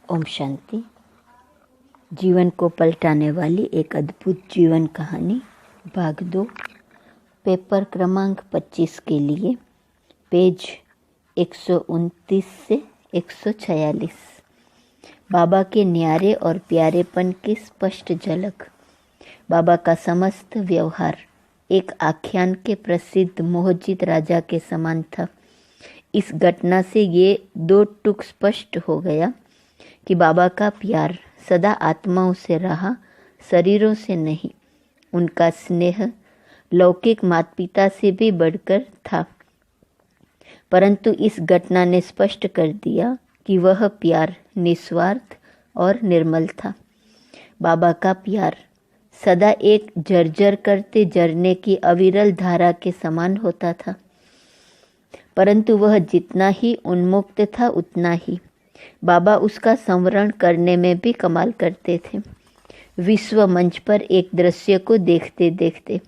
ओम शांति। जीवन को पलटाने वाली एक अद्भुत जीवन कहानी भाग 2 पेपर क्रमांक 25 के लिए पेज 129 से 146। बाबा के न्यारे और प्यारेपन की स्पष्ट झलक। बाबा का समस्त व्यवहार एक आख्यान के प्रसिद्ध मोहजित राजा के समान था। इस घटना से ये दो टुक स्पष्ट हो गया कि बाबा का प्यार सदा आत्माओं से रहा, शरीरों से नहीं। उनका स्नेह लौकिक माता पिता से भी बढ़कर था, परंतु इस घटना ने स्पष्ट कर दिया कि वह प्यार निस्वार्थ और निर्मल था। बाबा का प्यार सदा एक झरझर करते झरने की अविरल धारा के समान होता था, परंतु वह जितना ही उन्मुक्त था उतना ही बाबा उसका संवरण करने में भी कमाल करते थे। विश्व मंच पर एक दृश्य को देखते देखते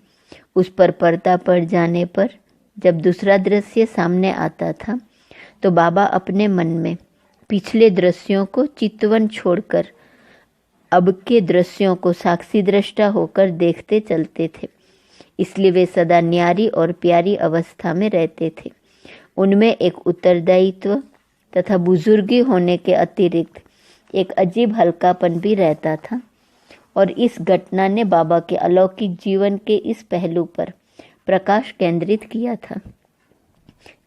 उस पर पर्दा पड़ जाने पर जब दूसरा दृश्य सामने आता था तो बाबा अपने मन में पिछले दृश्यों को चितवन छोड़कर अब के दृश्यों को साक्षी दृष्टा होकर देखते चलते थे। इसलिए वे सदा न्यारी और प्यारी अवस्था में रहते थे। उनमें एक उत्तरदायित्व तथा बुजुर्गी होने के अतिरिक्त एक अजीब हल्कापन भी रहता था, और इस घटना ने बाबा के अलौकिक जीवन के इस पहलू पर प्रकाश केंद्रित किया था।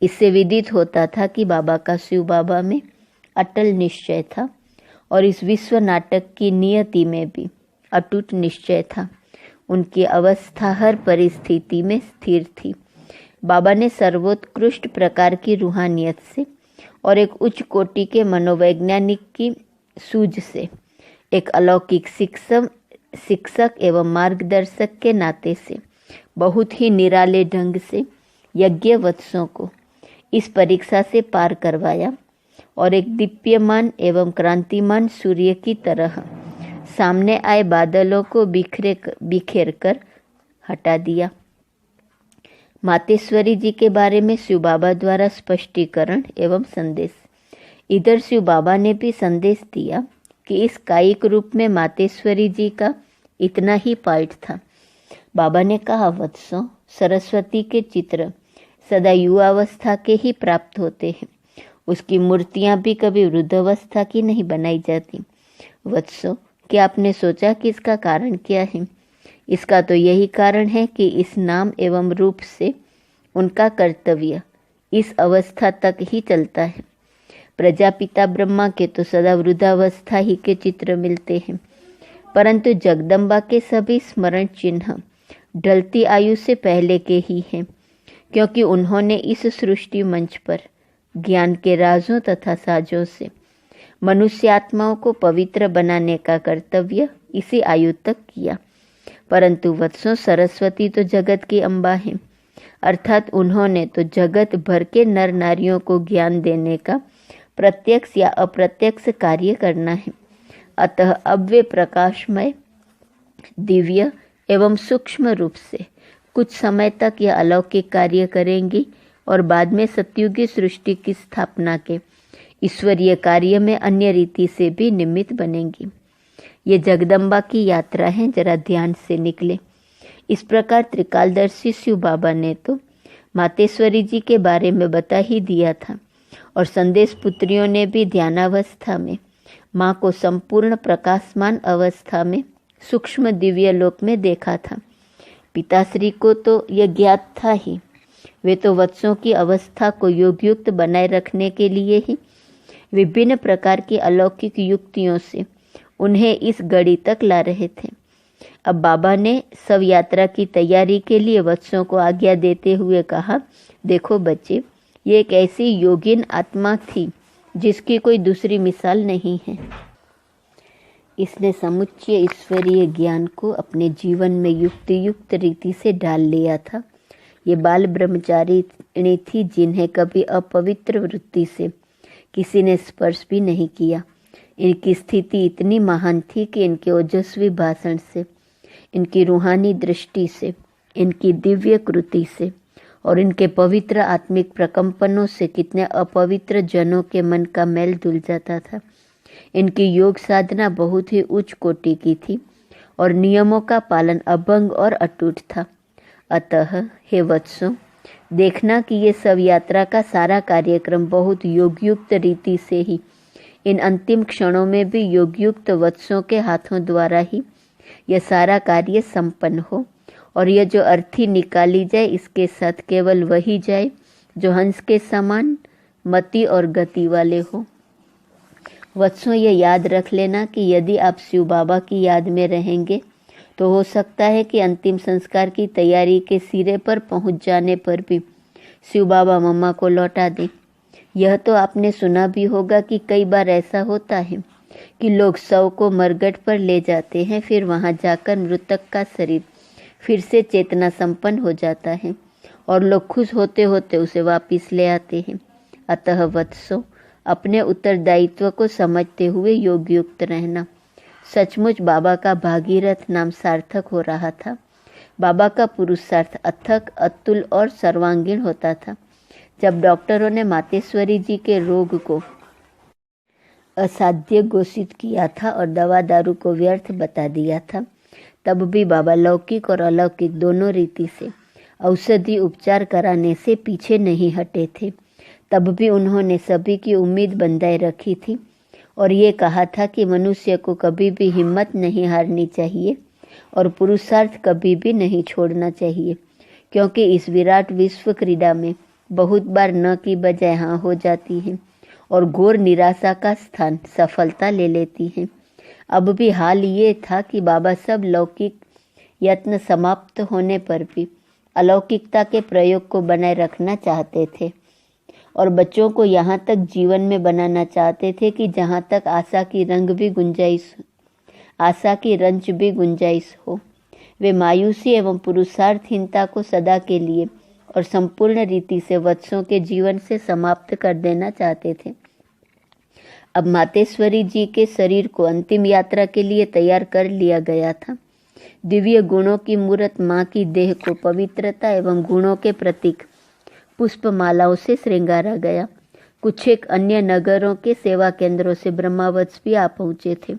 इससे विदित होता था कि बाबा का शिव बाबा में अटल निश्चय था और इस विश्व नाटक की नियति में भी अटूट निश्चय था। उनकी अवस्था हर परिस्थिति में स्थिर थी। बाबा ने सर्वोत्कृष्ट प्रकार की रूहानियत से और एक उच्च कोटि के मनोवैज्ञानिक की सूझ से, एक अलौकिक शिक्षक एवं मार्गदर्शक के नाते से बहुत ही निराले ढंग से यज्ञवत्सों को इस परीक्षा से पार करवाया और एक दीप्यमान एवं क्रांतिमान सूर्य की तरह सामने आए बादलों को बिखेर कर हटा दिया। मातेश्वरी जी के बारे में शिव बाबा द्वारा स्पष्टीकरण एवं संदेश। इधर शिव बाबा ने भी संदेश दिया कि इस कायिक रूप में मातेश्वरी जी का इतना ही पार्ट था। बाबा ने कहा, वत्सों, सरस्वती के चित्र सदा युवावस्था के ही प्राप्त होते हैं। उसकी मूर्तियां भी कभी वृद्धावस्था की नहीं बनाई जाती। वत्सों, क्या आपने सोचा कि इसका कारण क्या है? इसका तो यही कारण है कि इस नाम एवं रूप से उनका कर्तव्य इस अवस्था तक ही चलता है। प्रजापिता ब्रह्मा के तो सदा वृद्धावस्था ही के चित्र मिलते हैं, परंतु जगदम्बा के सभी स्मरण चिन्ह ढलती आयु से पहले के ही हैं, क्योंकि उन्होंने इस सृष्टि मंच पर ज्ञान के राजों तथा साजों से मनुष्य आत्माओं को पवित्र बनाने का कर्तव्य इसी आयु तक किया। परंतु वत्सों, सरस्वती तो जगत की अम्बा है, अर्थात उन्होंने तो जगत भर के नर नारियों को ज्ञान देने का प्रत्यक्ष या अप्रत्यक्ष कार्य करना है। अतः अब वे प्रकाशमय, दिव्य एवं सूक्ष्म रूप से कुछ समय तक यह अलौकिक कार्य करेंगी और बाद में सतयुगी सृष्टि की स्थापना के ईश्वरीय कार्य में अन्य रीति से भी निमित्त बनेंगी। ये जगदम्बा की यात्रा है, जरा ध्यान से निकले। इस प्रकार त्रिकालदर्शी शिव बाबा ने तो मातेश्वरी जी के बारे में बता ही दिया था, और संदेश पुत्रियों ने भी ध्यानावस्था में माँ को संपूर्ण प्रकाशमान अवस्था में सूक्ष्म दिव्य लोक में देखा था। पिताश्री को तो यह ज्ञात था ही। वे तो वत्सों की अवस्था को योगयुक्त बनाए रखने के लिए ही विभिन्न प्रकार की अलौकिक युक्तियों से उन्हें इस घड़ी तक ला रहे थे। अब बाबा ने शव यात्रा की तैयारी के लिए वत्सों को आज्ञा देते हुए कहा, देखो बच्चे, ये एक ऐसी योगिन आत्मा थी जिसकी कोई दूसरी मिसाल नहीं है। इसने समुच्चय ईश्वरीय ज्ञान को अपने जीवन में युक्त रीति से ढाल लिया था। ये बाल ब्रह्मचारिणी थी जिन्हें कभी अपवित्र वृत्ति से किसी ने स्पर्श भी नहीं किया। इनकी स्थिति इतनी महान थी कि इनके ओजस्वी भाषण से, इनकी रूहानी दृष्टि से, इनकी दिव्य कृति से और इनके पवित्र आत्मिक प्रकंपनों से कितने अपवित्र जनों के मन का मैल धुल जाता था। इनकी योग साधना बहुत ही उच्च कोटि की थी और नियमों का पालन अभंग और अटूट था। अतः हे वत्सों, देखना कि ये सब यात्रा का सारा कार्यक्रम बहुत योगयुक्त रीति से ही इन अंतिम क्षणों में भी योगयुक्त वत्सों के हाथों द्वारा ही यह सारा कार्य संपन्न हो, और यह जो अर्थी निकाली जाए इसके साथ केवल वही जाए जो हंस के समान मति और गति वाले हो। वत्सों, ये याद रख लेना कि यदि आप शिव बाबा की याद में रहेंगे तो हो सकता है कि अंतिम संस्कार की तैयारी के सिरे पर पहुंच जाने पर भी शिव बाबा मम्मा को लौटा दें। यह तो आपने सुना भी होगा कि कई बार ऐसा होता है कि लोग शव को मरघट पर ले जाते हैं, फिर वहां जाकर मृतक का शरीर फिर से चेतना संपन्न हो जाता है और लोग खुश होते होते उसे वापस ले आते हैं। अतः वत्सों, अपने उत्तरदायित्व को समझते हुए योगयुक्त रहना। सचमुच बाबा का भागीरथ नाम सार्थक हो रहा था। बाबा का पुरुषार्थ अथक, अतुल और सर्वांगीण होता था। जब डॉक्टरों ने मातेश्वरी जी के रोग को असाध्य घोषित किया था और दवा दारू को व्यर्थ बता दिया था, तब भी बाबा लौकिक और अलौकिक दोनों रीति से औषधि उपचार कराने से पीछे नहीं हटे थे। तब भी उन्होंने सभी की उम्मीद बंधाए रखी थी और ये कहा था कि मनुष्य को कभी भी हिम्मत नहीं हारनी चाहिए और पुरुषार्थ कभी भी नहीं छोड़ना चाहिए, क्योंकि इस विराट विश्व क्रीड़ा में बहुत बार न की बजाय हाँ हो जाती है और घोर निराशा का स्थान सफलता ले लेती है। अब भी हाल ये था कि बाबा सब लौकिक यत्न समाप्त होने पर भी अलौकिकता के प्रयोग को बनाए रखना चाहते थे और बच्चों को यहाँ तक जीवन में बनाना चाहते थे कि जहाँ तक आशा की रंच भी गुंजाइश हो। वे मायूसी एवं पुरुषार्थहीनता को सदा के लिए और संपूर्ण रीति से वत्सों के जीवन से समाप्त कर देना चाहते थे। अब मातेश्वरी जी के शरीर को अंतिम यात्रा के लिए तैयार कर लिया गया था। दिव्य गुणों की मूर्त माँ की देह को पवित्रता एवं गुणों के प्रतीक पुष्पमालाओं से श्रृंगारा गया। कुछ एक अन्य नगरों के सेवा केंद्रों से ब्रह्मावत्स भी आ पहुँचे थे।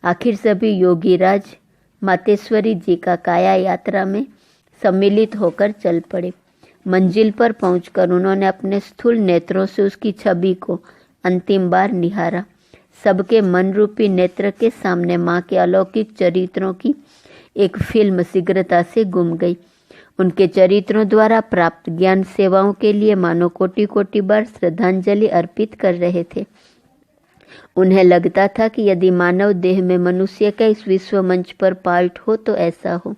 आखिर सभी योगीराज मातेश्वरी जी का काया यात्रा में सम्मिलित होकर चल पड़े। मंजिल पर पहुंचकर उन्होंने अपने स्थूल नेत्रों से उसकी छवि को अंतिम बार निहारा। सबके मन रूपी नेत्र के सामने माँ के अलौकिक चरित्रों की एक फिल्म शीघ्रता से गुम गई। उनके चरित्रों द्वारा प्राप्त ज्ञान सेवाओं के लिए मानो कोटि कोटि बार श्रद्धांजलि अर्पित कर रहे थे। उन्हें लगता था कि यदि मानव देह में मनुष्य का इस विश्व मंच पर पाल्ट हो तो ऐसा हो।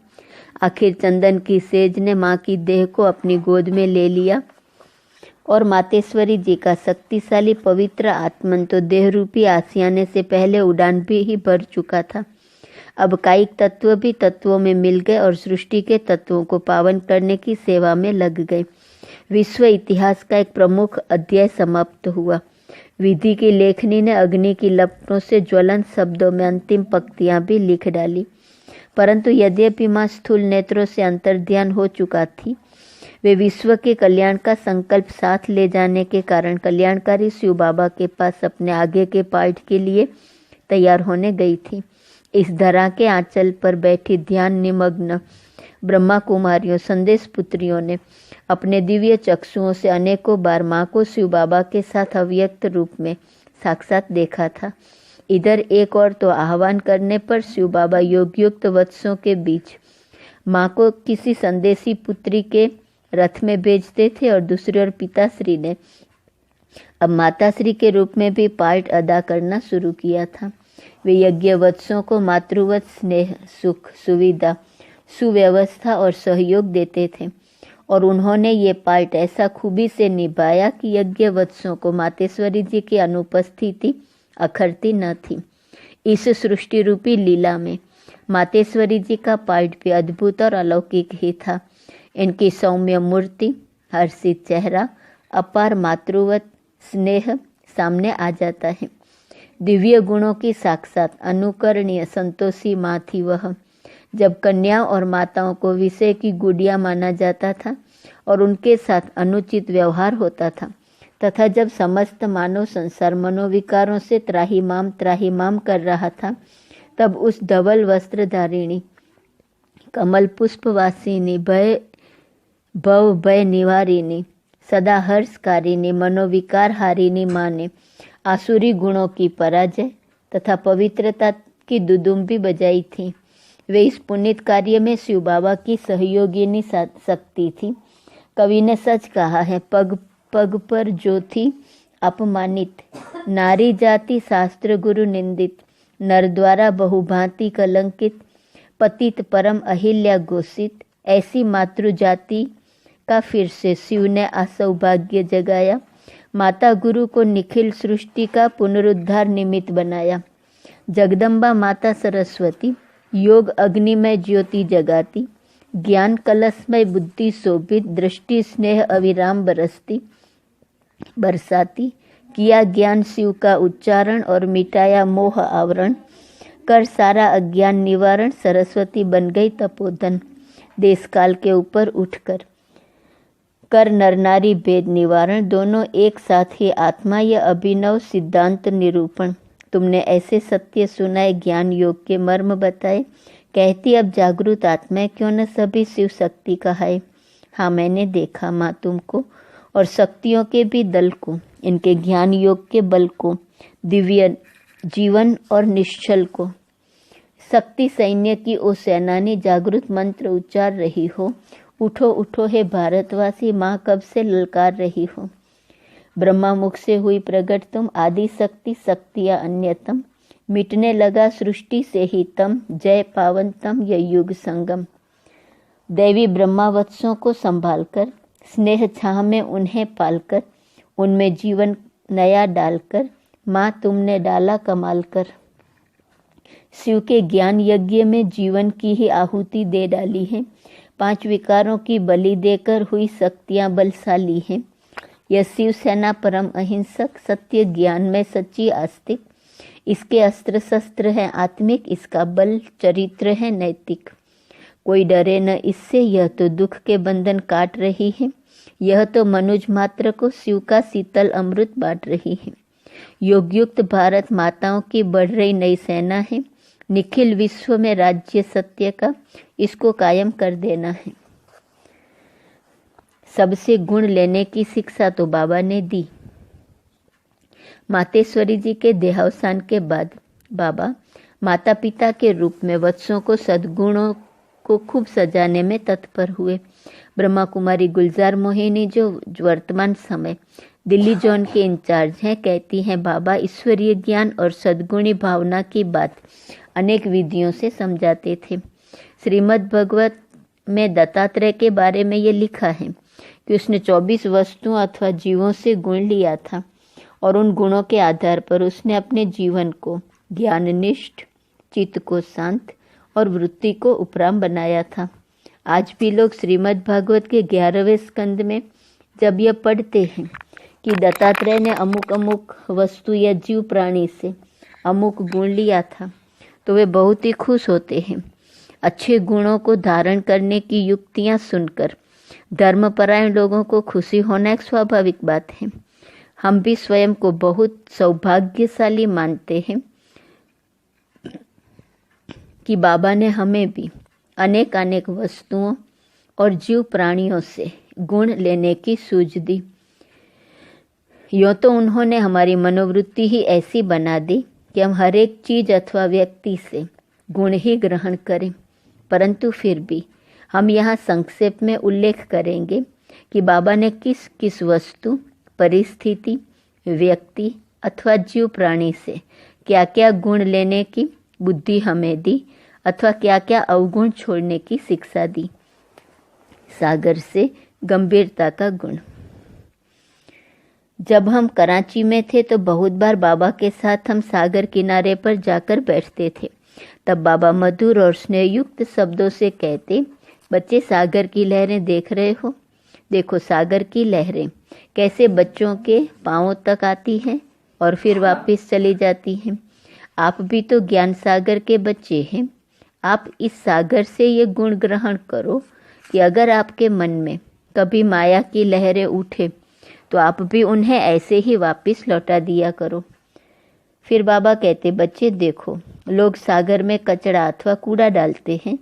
आखिर चंदन की सेज ने माँ की देह को अपनी गोद में ले लिया और मातेश्वरी जी का शक्तिशाली पवित्र आत्मन तो देह रूपी आसियाने से पहले उड़ान भी ही भर चुका था। अब कायिक तत्व भी तत्वों में मिल गए और सृष्टि के तत्वों को पावन करने की सेवा में लग गए। विश्व इतिहास का एक प्रमुख अध्याय समाप्त हुआ। विधि की लेखनी ने अग्नि की लपटों से ज्वलंत शब्दों में अंतिम पंक्तियां भी लिख डाली, परंतु यद्यपि माँ स्थूल नेत्रों से अंतर्ध्यान हो चुका थी, वे विश्व के कल्याण का संकल्प साथ ले जाने के कारण कल्याणकारी शिव बाबा के पास अपने आगे के पाठ के लिए तैयार होने गई थी। इस धरा के आंचल पर बैठी ध्यान निमग्न ब्रह्मा कुमारियों संदेश पुत्रियों ने अपने दिव्य चक्षुओं से अनेकों बार माँ को शिव बाबा के साथ अव्यक्त रूप में साक्षात देखा था। इधर एक और तो आह्वान करने पर शिव बाबा योगयुक्त वत्सों के बीच माँ को किसी संदेशी पुत्री के रथ में भेजते थे और दूसरी ओर पिताश्री ने अब माताश्री के रूप में भी पार्ट अदा करना शुरू किया था। वे यज्ञ वत्सों को मातृवत स्नेह, सुख, सुविधा, सुव्यवस्था और सहयोग देते थे और उन्होंने ये पार्ट ऐसा खूबी से निभाया कि यज्ञ वत्सों को मातेश्वरी जी की अनुपस्थिति अखरती न थी। इस सृष्टि रूपी लीला में मातेश्वरी जी का पार्ट भी अद्भुत और अलौकिक ही था। इनकी सौम्य मूर्ति, हर्षित चेहरा, अपार मातृवत स्नेह सामने आ जाता है। दिव्य गुणों की साक्षात अनुकरणीय संतोषी माँ थी वह। जब कन्याओं और माताओं को विषय की गुड़िया माना जाता था और उनके साथ अनुचित व्यवहार होता था, तथा जब समस्त मानव संसार मनोविकारों से त्राहिमाम कर रहा था, तब उस धवल वस्त्रधारिणी, कमल पुष्पवासिनी, भय निवारिणी, सदा हर्षकारिणी, मनोविकार हारिणी माँ ने आसुरी गुणों की पराजय तथा पवित्रता की दुदुम्बी बजाई थी। वे इस पुनीत कार्य में शिव बाबा की सहयोगिनी शक्ति थी। कवि ने सच कहा है, पग पग पर जो थी अपमानित, नारी जाति शास्त्र गुरु निंदित, नर द्वारा बहुभांति कलंकित, पतित परम अहिल्या घोषित, ऐसी मातृ जाति का फिर से शिव ने असौभाग्य जगाया। माता गुरु को निखिल सृष्टि का पुनरुद्धार निमित्त बनाया। जगदम्बा माता सरस्वती योग अग्नि में ज्योति जगाती, ज्ञान कलश में बुद्धि शोभित, दृष्टि स्नेह अविराम बरसाती, किया ज्ञान शिव का उच्चारण और मिटाया मोह आवरण, कर सारा अज्ञान निवारण, सरस्वती बन गई तपोधन। देश काल के ऊपर उठकर कर नर नारी भेद निवारण, दोनों एक साथ ही आत्मा, यह अभिनव सिद्धांत निरूपण। तुमने ऐसे सत्य सुनाए, ज्ञान योग के मर्म बताए, कहती अब जागृत आत्मा क्यों न सभी शिव शक्ति कहाए। हाँ, मैंने देखा माँ तुमको और शक्तियों के भी दल को, इनके ज्ञान योग के बल को, दिव्य जीवन और निश्चल को। शक्ति सैन्य की ओ सेनानी, जागृत मंत्र उच्चार रही हो, उठो उठो हे भारतवासी, माँ कब से ललकार रही हो। ब्रह्मा मुख से हुई प्रकट तुम, आदि शक्ति शक्तियाँ अन्यतम, मिटने लगा सृष्टि से ही तम, जय पावन तम यह युग संगम। देवी ब्रह्मावत्सों को संभालकर, स्नेह छाह में उन्हें पालकर, उनमें जीवन नया डालकर, माँ तुमने डाला कमाल कर। शिव के ज्ञान यज्ञ में जीवन की ही आहुति दे डाली है। 5 विकारों की बलि देकर हुई शक्तियाँ बलशाली हैं। यह शिव सेना परम अहिंसक, सत्य ज्ञान में सच्ची आस्तिक। इसके अस्त्र शस्त्र हैं आत्मिक, इसका बल चरित्र है नैतिक। कोई डरे न इससे, यह तो दुख के बंधन काट रही है। यह तो मनुज मात्र को शिव का शीतल अमृत बांट रही है। योगयुक्त भारत माताओं की बढ़ रही नई सेना है। निखिल विश्व में राज्य सत्य का, इसको कायम कर देना है। सबसे गुण लेने की शिक्षा तो बाबा ने दी। मातेश्वरी जी के देहावसान के बाद बाबा माता पिता के रूप में वत्सों को सद्गुणों को खूब सजाने में तत्पर हुए। ब्रह्मा कुमारी गुलजार मोहिनी, जो वर्तमान समय दिल्ली जोन के इंचार्ज हैं, कहती हैं, बाबा ईश्वरीय ज्ञान और सद्गुणी भावना की बात अनेक विधियों से समझाते थे। श्रीमद् भगवत में दत्तात्रेय के बारे में ये लिखा है कि उसने 24 वस्तुओं अथवा जीवों से गुण लिया था और उन गुणों के आधार पर उसने अपने जीवन को ज्ञाननिष्ठ, चित्त को शांत और वृत्ति को उपराम बनाया था। आज भी लोग श्रीमद् भागवत के 11वें स्कंद में जब यह पढ़ते हैं कि दत्तात्रेय ने अमुक अमुक वस्तु या जीव प्राणी से अमुक गुण लिया था, तो वे बहुत ही खुश होते हैं। अच्छे गुणों को धारण करने की युक्तियां सुनकर धर्मपरायण लोगों को खुशी होना एक स्वाभाविक बात है। हम भी स्वयं को बहुत सौभाग्यशाली मानते हैं कि बाबा ने हमें भी अनेक अनेक वस्तुओं और जीव प्राणियों से गुण लेने की सूझ दी। यूँ तो उन्होंने हमारी मनोवृत्ति ही ऐसी बना दी कि हम हर एक चीज अथवा व्यक्ति से गुण ही ग्रहण करें, परंतु फिर भी हम यहाँ संक्षेप में उल्लेख करेंगे कि बाबा ने किस किस वस्तु, परिस्थिति, व्यक्ति अथवा जीव प्राणी से क्या क्या गुण लेने की बुद्धि हमें दी अथवा क्या क्या अवगुण छोड़ने की शिक्षा दी। सागर से गंभीरता का गुण। जब हम कराची में थे तो बहुत बार बाबा के साथ हम सागर किनारे पर जाकर बैठते थे। तब बाबा मधुर और स्नेहयुक्त शब्दों से कहते, बच्चे सागर की लहरें देख रहे हो? देखो सागर की लहरें कैसे बच्चों के पांवों तक आती हैं और फिर वापस चली जाती हैं। आप भी तो ज्ञान सागर के बच्चे हैं। आप इस सागर से ये गुण ग्रहण करो कि अगर आपके मन में कभी माया की लहरें उठे तो आप भी उन्हें ऐसे ही वापस लौटा दिया करो। फिर बाबा कहते, बच्चे देखो, लोग सागर में कचरा अथवा कूड़ा डालते हैं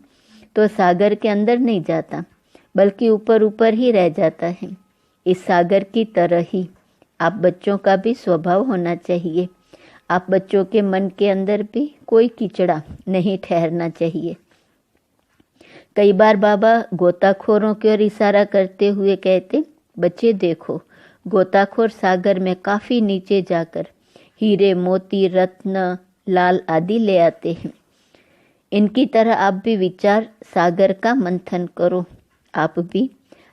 तो सागर के अंदर नहीं जाता, बल्कि ऊपर ऊपर ही रह जाता है। इस सागर की तरह ही आप बच्चों का भी स्वभाव होना चाहिए। आप बच्चों के मन के अंदर भी कोई कीचड़ा नहीं ठहरना चाहिए। कई बार बाबा गोताखोरों की ओर इशारा करते हुए कहते, बच्चे देखो, गोताखोर सागर में काफी नीचे जाकर हीरे, मोती, रत्न, लाल आदि ले आते हैं। इनकी तरह आप भी विचार सागर का मंथन करो। आप भी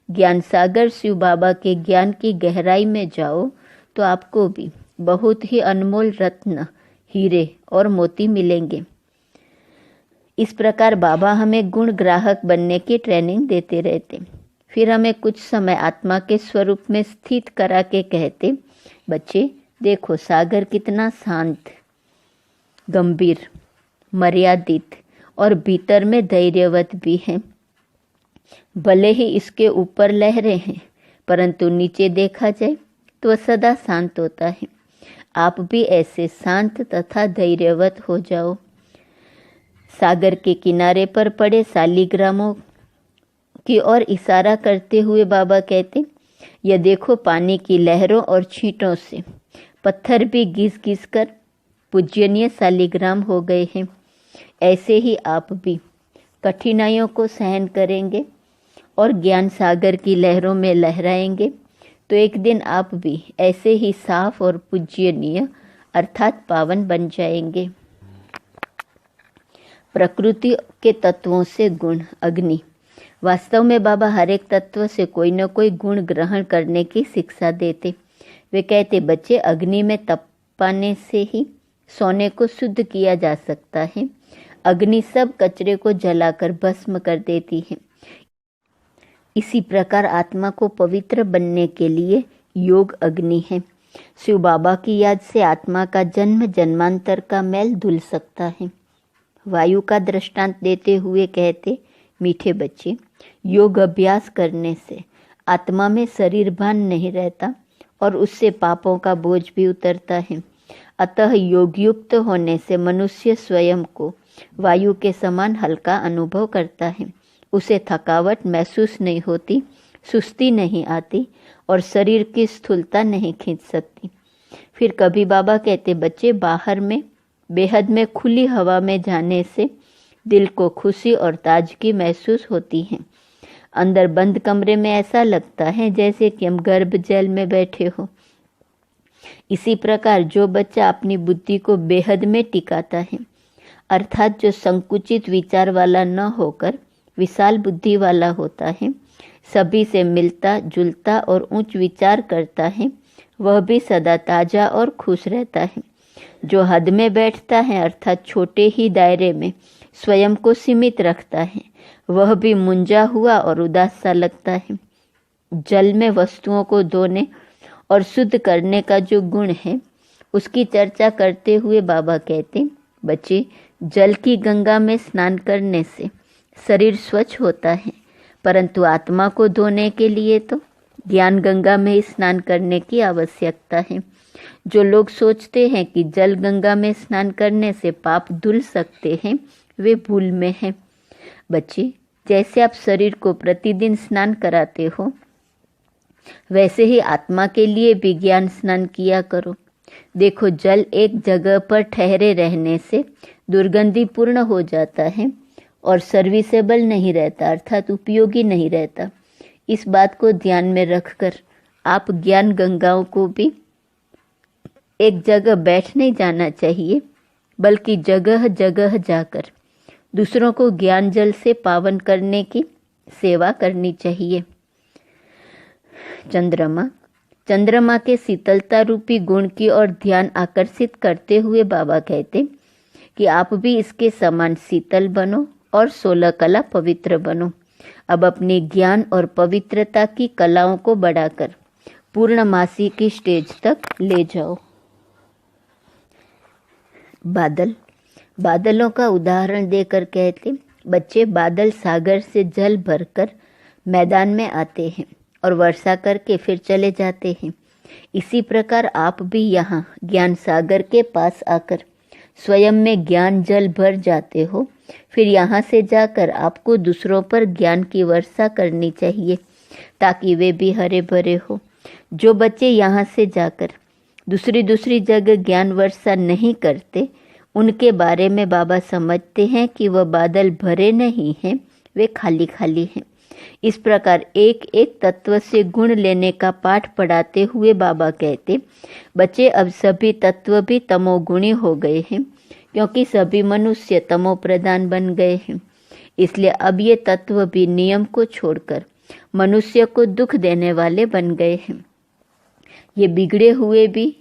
ज्ञान सागर शिव बाबा के ज्ञान की गहराई में जाओ तो आपको भी बहुत ही अनमोल रत्न, हीरे और मोती मिलेंगे। इस प्रकार बाबा हमें गुण ग्राहक बनने की ट्रेनिंग देते रहते। फिर हमें कुछ समय आत्मा के स्वरूप में स्थित करा के कहते, बच्चे देखो, सागर कितना शांत, गंभीर, मर्यादित और भीतर में धैर्यवत भी है। भले ही इसके ऊपर लहरें हैं, परंतु नीचे देखा जाए तो वह सदा शांत होता है। आप भी ऐसे शांत तथा धैर्यवत हो जाओ। सागर के किनारे पर पड़े शालिग्रामों की ओर इशारा करते हुए बाबा कहते, यह देखो, पानी की लहरों और छींटों से पत्थर भी घिस घिस कर पूजनीय शालिग्राम हो गए हैं। ऐसे ही आप भी कठिनाइयों को सहन करेंगे और ज्ञान सागर की लहरों में लहराएंगे तो एक दिन आप भी ऐसे ही साफ और पूज्यनीय अर्थात पावन बन जाएंगे। प्रकृति के तत्वों से गुण, अग्नि। वास्तव में बाबा हर एक तत्व से कोई न कोई गुण ग्रहण करने की शिक्षा देते। वे कहते, बच्चे अग्नि में तपाने से ही सोने को शुद्ध किया जा सकता है। अग्नि सब कचरे को जलाकर भस्म कर देती है। इसी प्रकार आत्मा को पवित्र बनने के लिए योग अग्नि है। शिव बाबा की याद से आत्मा का जन्म जन्मांतर का मैल धुल सकता है। वायु का दृष्टांत देते हुए कहते, मीठे बच्चे, योग अभ्यास करने से आत्मा में शरीर भान नहीं रहता और उससे पापों का बोझ भी उतरता है। अतः योगयुक्त होने से मनुष्य स्वयं को वायु के समान हल्का अनुभव करता है। उसे थकावट महसूस नहीं होती, सुस्ती नहीं आती और शरीर की स्थूलता नहीं खींच सकती। फिर कभी बाबा कहते, बच्चे बाहर में बेहद में खुली हवा में जाने से दिल को खुशी और ताजगी महसूस होती है। अंदर बंद कमरे में ऐसा लगता है जैसे कि हम गर्भ जल में बैठे हो। इसी प्रकार जो बच्चा अपनी बुद्धि को बेहद में टिकाता है, अर्थात जो संकुचित विचार वाला न होकर विशाल बुद्धि वाला होता है, सभी से मिलता जुलता और उच्च विचार करता है, वह भी सदा ताजा और खुश रहता है। जो हद में बैठता है, अर्थात छोटे ही दायरे में स्वयं को सीमित रखता है, वह भी मुंजा हुआ और उदास सा लगता है। जल में वस्तुओं को धोने और शुद्ध करने का जो गुण है, उसकी चर्चा करते हुए बाबा कहते, बच्चे, जल की गंगा में स्नान करने से शरीर स्वच्छ होता है, परंतु आत्मा को धोने के लिए तो ज्ञान गंगा में स्नान करने की आवश्यकता है। जो लोग सोचते हैं कि जल गंगा में स्नान करने से पाप धुल सकते हैं, वे भूल में हैं। बच्चे, जैसे आप शरीर को प्रतिदिन स्नान कराते हो, वैसे ही आत्मा के लिए भी ज्ञान स्नान किया करो। देखो, जल एक जगह पर ठहरे रहने से दुर्गंधिपूर्ण हो जाता है और सर्विसेबल नहीं रहता, अर्थात उपयोगी नहीं रहता। इस बात को ध्यान में रखकर आप ज्ञान गंगाओं को भी एक जगह बैठ नहीं जाना चाहिए, बल्कि जगह जगह जाकर दूसरों को ज्ञान जल से पावन करने की सेवा करनी चाहिए। चंद्रमा। चंद्रमा के शीतलता रूपी गुण की ओर ध्यान आकर्षित करते हुए बाबा कहते कि आप भी इसके समान शीतल बनो और 16 कला पवित्र बनो। अब अपने ज्ञान और पवित्रता की कलाओं को बढ़ाकर पूर्णमासी की स्टेज तक ले जाओ। बादल। बादलों का उदाहरण देकर कहते, बच्चे, बादल सागर से जल भरकर मैदान में आते हैं और वर्षा करके फिर चले जाते हैं। इसी प्रकार आप भी यहाँ ज्ञान सागर के पास आकर स्वयं में ज्ञान जल भर जाते हो। फिर यहाँ से जाकर आपको दूसरों पर ज्ञान की वर्षा करनी चाहिए ताकि वे भी हरे भरे हो। जो बच्चे यहाँ से जाकर दूसरी जगह ज्ञान वर्षा नहीं करते, उनके बारे में बाबा समझते हैं कि वह बादल भरे नहीं हैं, वे खाली खाली हैं। इस प्रकार एक एक तत्व से गुण लेने का पाठ पढ़ाते हुए बाबा कहते, बच्चे अब सभी तत्व भी तमोगुणी हो गए हैं, क्योंकि सभी मनुष्य तमो प्रधान बन गए हैं। इसलिए अब ये तत्व भी नियम को छोड़कर मनुष्य को दुख देने वाले बन गए हैं। ये बिगड़े हुए भी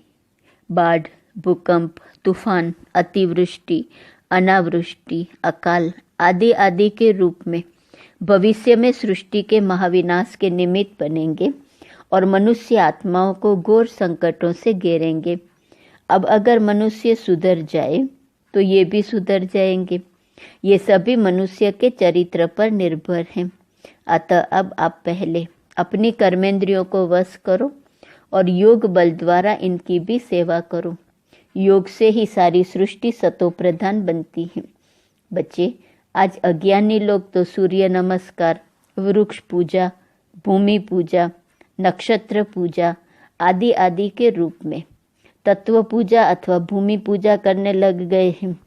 बाढ़, भूकंप, तूफान, अतिवृष्टि, अनावृष्टि, अकाल आदि आदि के रूप में भविष्य में सृष्टि के महाविनाश के निमित्त बनेंगे और मनुष्य आत्माओं को घोर संकटों से घेरेंगे। अब अगर मनुष्य सुधर जाए तो ये भी सुधर जाएंगे। ये सभी मनुष्य के चरित्र पर निर्भर हैं। अतः अब आप पहले अपनी कर्मेंद्रियों को वश करो और योग बल द्वारा इनकी भी सेवा करो। योग से ही सारी सृष्टि सतो प्रधान बनती है। बच्चे, आज अज्ञानी लोग तो सूर्य नमस्कार, वृक्ष पूजा, भूमि पूजा, नक्षत्र पूजा आदि आदि के रूप में तत्व पूजा अथवा भूमि पूजा करने लग गए हैं।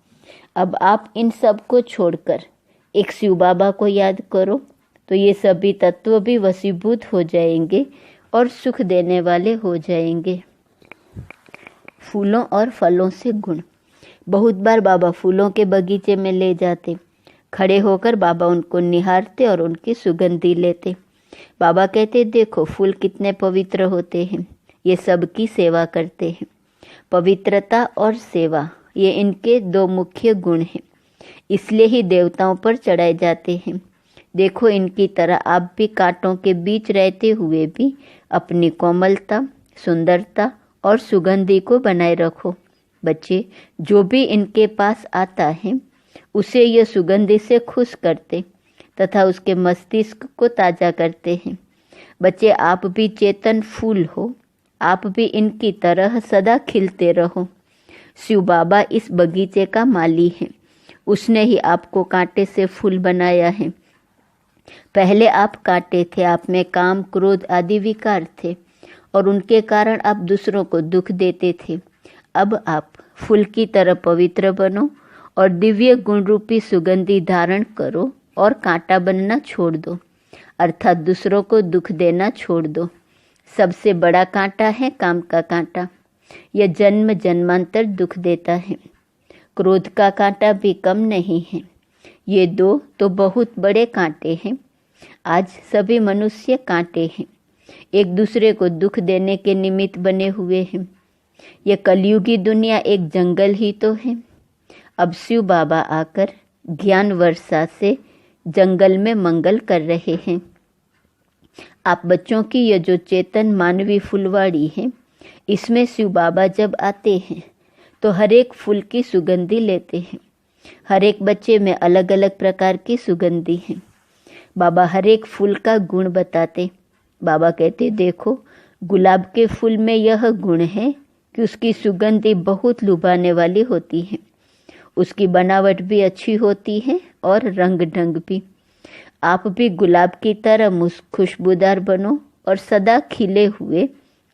अब आप इन सब को छोड़कर एक शिव बाबा को याद करो तो ये सभी तत्व भी वशीभूत हो जाएंगे और सुख देने वाले हो जाएंगे। फूलों और फलों से गुण। बहुत बार बाबा फूलों के बगीचे में ले जाते। खड़े होकर बाबा उनको निहारते और उनकी सुगंधी लेते। बाबा कहते, देखो फूल कितने पवित्र होते हैं, ये सबकी सेवा करते हैं। पवित्रता और सेवा ये इनके दो मुख्य गुण हैं, इसलिए ही देवताओं पर चढ़ाए जाते हैं। देखो इनकी तरह आप भी कांटों के बीच रहते हुए भी अपनी कोमलता, सुंदरता और सुगंधी को बनाए रखो। बच्चे, जो भी इनके पास आता है उसे यह सुगंधी से खुश करते तथा उसके मस्तिष्क को ताज़ा करते हैं। बच्चे, आप भी चेतन फूल हो, आप भी इनकी तरह सदा खिलते रहो। शिव बाबा इस बगीचे का माली है, उसने ही आपको कांटे से फूल बनाया है। पहले आप कांटे थे, आप में काम, क्रोध आदि विकार थे और उनके कारण आप दूसरों को दुख देते थे। अब आप फूल की तरह पवित्र बनो और दिव्य गुण रूपी सुगंधी धारण करो और कांटा बनना छोड़ दो, अर्थात दूसरों को दुख देना छोड़ दो। सबसे बड़ा कांटा है काम का कांटा, यह जन्म जन्मांतर दुख देता है। क्रोध का कांटा भी कम नहीं है। ये दो तो बहुत बड़े कांटे हैं। आज सभी मनुष्य कांटे हैं, एक दूसरे को दुख देने के निमित्त बने हुए हैं। यह कलयुगी दुनिया एक जंगल ही तो है। अब शिव बाबा आकर ज्ञान वर्षा से जंगल में मंगल कर रहे हैं। आप बच्चों की यह जो चेतन मानवी फुलवाड़ी है, इसमें शिव बाबा जब आते हैं तो हर एक फूल की सुगंधी लेते हैं। हर एक बच्चे में अलग अलग प्रकार की सुगंधी है। बाबा हर एक फूल का गुण बताते। बाबा कहते, देखो गुलाब के फूल में यह गुण है कि उसकी सुगंधी बहुत लुभाने वाली होती है, उसकी बनावट भी अच्छी होती है और रंग ढंग भी। आप भी गुलाब की तरह खुशबूदार बनो और सदा खिले हुए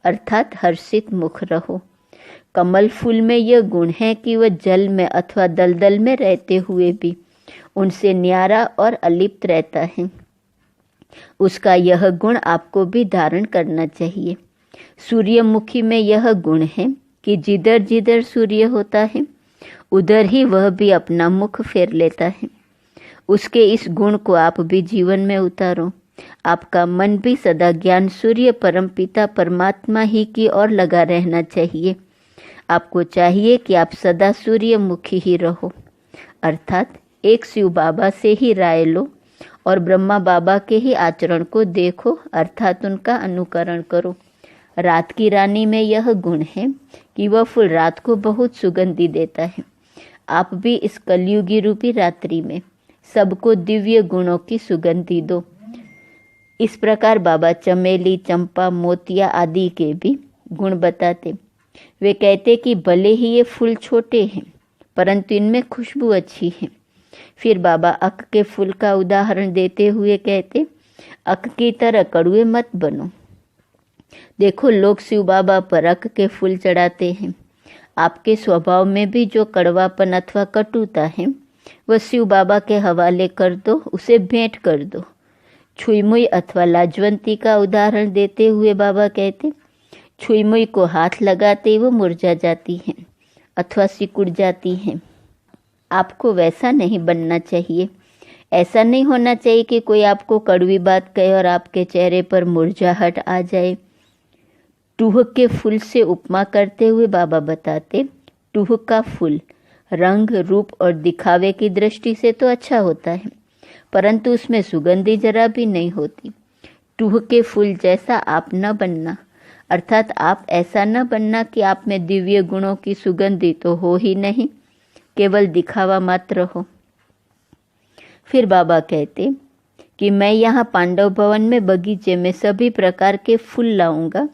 अर्थात हर्षित मुख रहो। कमल फूल में यह गुण है कि वह जल में अथवा दलदल में रहते हुए भी उनसे न्यारा और अलिप्त रहता है। उसका यह गुण आपको भी धारण करना चाहिए। सूर्यमुखी में यह गुण है कि जिधर जिधर सूर्य होता है उधर ही वह भी अपना मुख फेर लेता है। उसके इस गुण को आप भी जीवन में उतारो। आपका मन भी सदा ज्ञान सूर्य परमपिता परमात्मा ही की ओर लगा रहना चाहिए। आपको चाहिए कि आप सदा सूर्यमुखी ही रहो, अर्थात एक शिव बाबा से ही राय लो और ब्रह्मा बाबा के ही आचरण को देखो, अर्थात उनका अनुकरण करो। रात की रानी में यह गुण है कि वह फूल रात को बहुत सुगंधी देता है। आप भी इस कलयुगी रूपी रात्रि में सबको दिव्य गुणों की सुगंधी दो। इस प्रकार बाबा चमेली, चंपा, मोतिया आदि के भी गुण बताते। वे कहते कि भले ही ये फूल छोटे हैं परंतु इनमें खुशबू अच्छी है। फिर बाबा अक के फूल का उदाहरण देते हुए कहते, अक की तरह कड़वे मत बनो। देखो लोग शिव बाबा पर अक के फूल चढ़ाते हैं। आपके स्वभाव में भी जो कड़वापन अथवा कटुता है वह शिव बाबा के हवाले कर दो, उसे भेंट कर दो। छुईमुई अथवा लाजवंती का उदाहरण देते हुए बाबा कहते, छुईमुई को हाथ लगाते ही वो मुरझा जाती हैं अथवा सिकुड़ जाती हैं। आपको वैसा नहीं बनना चाहिए। ऐसा नहीं होना चाहिए कि कोई आपको कड़वी बात कहे और आपके चेहरे पर मुरझाहट आ जाए। टूह के फूल से उपमा करते हुए बाबा बताते, टूह का फूल रंग, रूप और दिखावे की दृष्टि से तो अच्छा होता है परंतु उसमें सुगंधी जरा भी नहीं होती। टूह के फूल जैसा आप न बनना, अर्थात आप ऐसा न बनना कि आप में दिव्य गुणों की सुगंधी तो हो ही नहीं, केवल दिखावा मात्र हो। फिर बाबा कहते कि मैं यहाँ पांडव भवन में बगीचे में सभी प्रकार के फूल लाऊंगा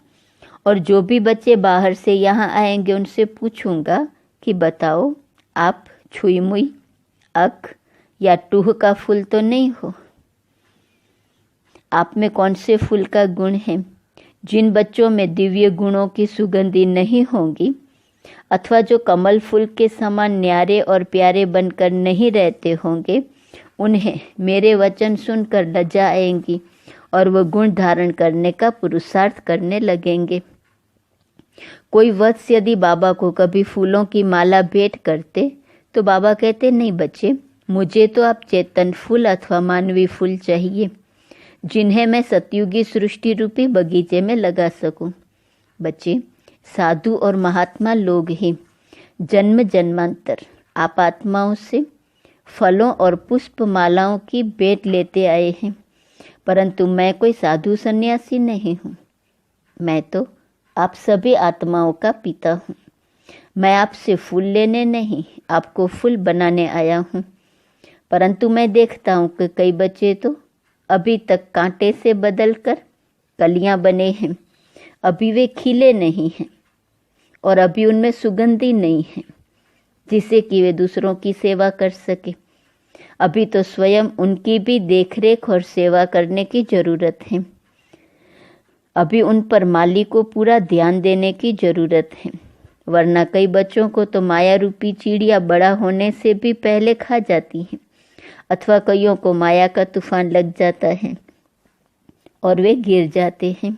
और जो भी बच्चे बाहर से यहाँ आएंगे उनसे पूछूंगा कि बताओ आप छुईमुई, अक या टूह का फूल तो नहीं हो। आप में कौन से फूल का गुण है? जिन बच्चों में दिव्य गुणों की सुगंधी नहीं होगी अथवा जो कमल फूल के समान न्यारे और प्यारे बनकर नहीं रहते होंगे, उन्हें मेरे वचन सुनकर लज्जा आएंगी और वह गुण धारण करने का पुरुषार्थ करने लगेंगे। कोई वत्स यदि बाबा को कभी फूलों की माला भेंट करते तो बाबा कहते, नहीं बच्चे, मुझे तो आप चेतन फूल अथवा मानवी फूल चाहिए जिन्हें मैं सतयुगी सृष्टि रूपी बगीचे में लगा सकूं। बच्चे, साधु और महात्मा लोग ही जन्म जन्मांतर आप आत्माओं से फलों और पुष्प मालाओं की भेंट लेते आए हैं परंतु मैं कोई साधु सन्यासी नहीं हूँ। मैं तो आप सभी आत्माओं का पिता हूँ। मैं आपसे फूल लेने नहीं, आपको फूल बनाने आया हूँ। परंतु मैं देखता हूँ कि कई बच्चे तो अभी तक कांटे से बदलकर कलियां बने हैं, अभी वे खिले नहीं हैं और अभी उनमें सुगंधी नहीं है जिससे कि वे दूसरों की सेवा कर सके। अभी तो स्वयं उनकी भी देखरेख और सेवा करने की जरूरत है। अभी उन पर माली को पूरा ध्यान देने की जरूरत है, वरना कई बच्चों को तो माया रूपी चिड़िया बड़ा होने से भी पहले खा जाती हैं अथवा कईयों को माया का तूफान लग जाता है और वे गिर जाते हैं।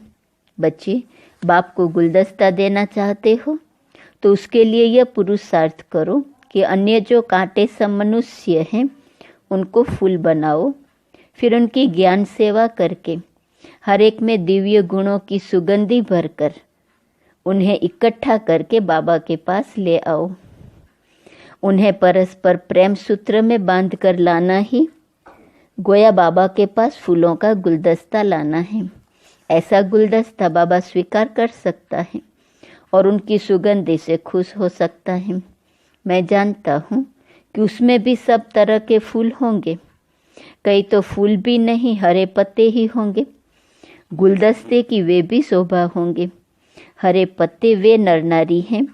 बच्चे, बाप को गुलदस्ता देना चाहते हो तो उसके लिए यह पुरुषार्थ करो कि अन्य जो कांटे सम मनुष्य हैं उनको फूल बनाओ। फिर उनकी ज्ञान सेवा करके हर एक में दिव्य गुणों की सुगंधी भरकर उन्हें इकट्ठा करके बाबा के पास ले आओ। उन्हें परस्पर प्रेम सूत्र में बांध कर लाना ही गोया बाबा के पास फूलों का गुलदस्ता लाना है। ऐसा गुलदस्ता बाबा स्वीकार कर सकता है और उनकी सुगंधी से खुश हो सकता है। मैं जानता हूँ कि उसमें भी सब तरह के फूल होंगे, कई तो फूल भी नहीं, हरे पत्ते ही होंगे। गुलदस्ते की वे भी शोभा होंगे। हरे पत्ते वे नर नारी हैं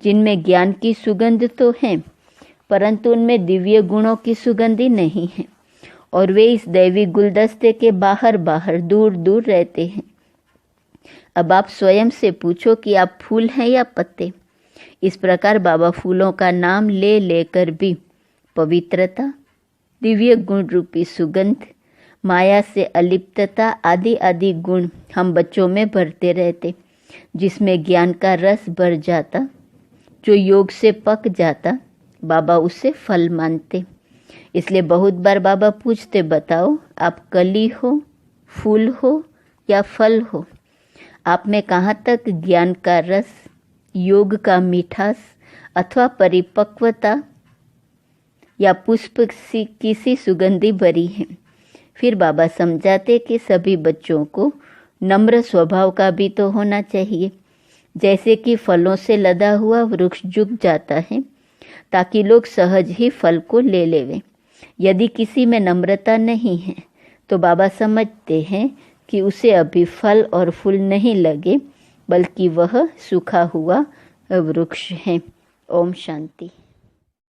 जिनमें ज्ञान की सुगंध तो है परंतु उनमें दिव्य गुणों की सुगंधी नहीं है और वे इस दैवी गुलदस्ते के बाहर बाहर दूर दूर रहते हैं। अब आप स्वयं से पूछो कि आप फूल हैं या पत्ते। इस प्रकार बाबा फूलों का नाम ले लेकर भी पवित्रता, दिव्य गुण रूपी सुगंध, माया से अलिप्तता आदि आदि गुण हम बच्चों में भरते रहते, जिसमें ज्ञान का रस भर जाता, जो योग से पक जाता, बाबा उसे फल मानते। इसलिए बहुत बार बाबा पूछते, बताओ आप कली हो, फूल हो या फल हो? आप में कहाँ तक ज्ञान का रस, योग का मिठास अथवा परिपक्वता या पुष्प की सी सुगंधी भरी है? फिर बाबा समझाते कि सभी बच्चों को नम्र स्वभाव का भी तो होना चाहिए। जैसे कि फलों से लदा हुआ वृक्ष झुक जाता है ताकि लोग सहज ही फल को ले लेवें। यदि किसी में नम्रता नहीं है तो बाबा समझते हैं कि उसे अभी फल और फूल नहीं लगे, बल्कि वह सूखा हुआ वृक्ष है। ओम शांति।